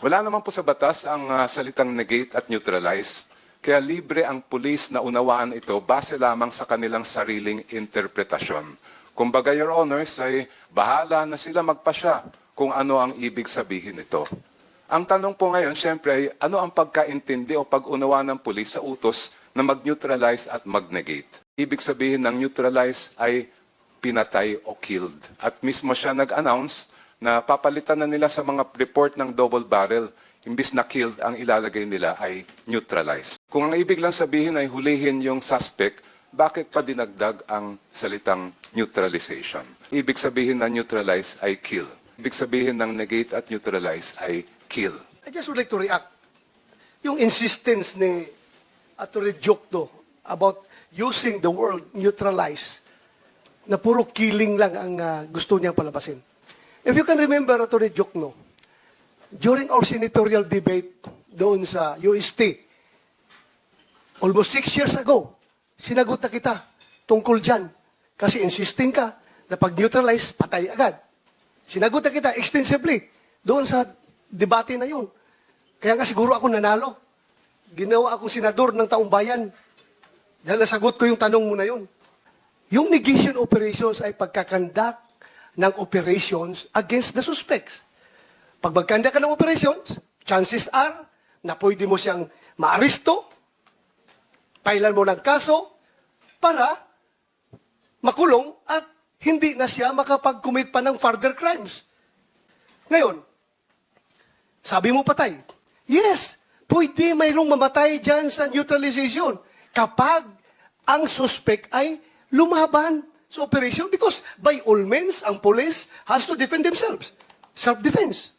Wala naman po sa batas ang salitang negate at neutralize. Kaya libre ang pulis na unawaan ito base lamang sa kanilang sariling interpretasyon. Kumbaga, Your Honors, ay bahala na sila magpasya kung ano ang ibig sabihin nito. Ang tanong po ngayon, siyempre, ay ano ang pagkaintindi o pag-unawa ng pulis sa utos na mag-neutralize at mag-negate? Ibig sabihin ng neutralize ay pinatay o killed. At mismo siya nag-announce na papalitan na nila sa mga report ng double barrel. Imbis na killed, ang ilalagay nila ay neutralized. Kung ang ibig lang sabihin ay hulihin yung suspect, bakit pa dinagdag ang salitang neutralization? Ibig sabihin na neutralize ay kill. Ibig sabihin ng negate at neutralize ay kill. I just would like to react. Yung insistence ni Atty. Jokno about using the word neutralize, na puro killing lang ang gusto niyang palabasin. If you can remember, Atty. Jokno, during our senatorial debate doon sa UST, almost 6 years ago, sinagot na kita tungkol dyan. Kasi insisting ka na pag-neutralize, patay agad. Sinagot na kita extensively doon sa debate na yun. Kaya nga siguro ako nanalo. Ginawa akong senador ng taong bayan. Dahil nasagot ko yung tanong mo na yun. Yung negation operations ay pagkakandak ng operations against the suspects. Pag magkanda ka ng operations, chances are na pwede mo siyang maaresto, pailan mo ng kaso, para makulong at hindi na siya makapag-commit pa ng further crimes. Ngayon, sabi mo patay. Yes, pwede mayroong mamatay dyan sa neutralization kapag ang suspect ay lumaban sa operation because by all means, ang police has to defend themselves. Self-defense.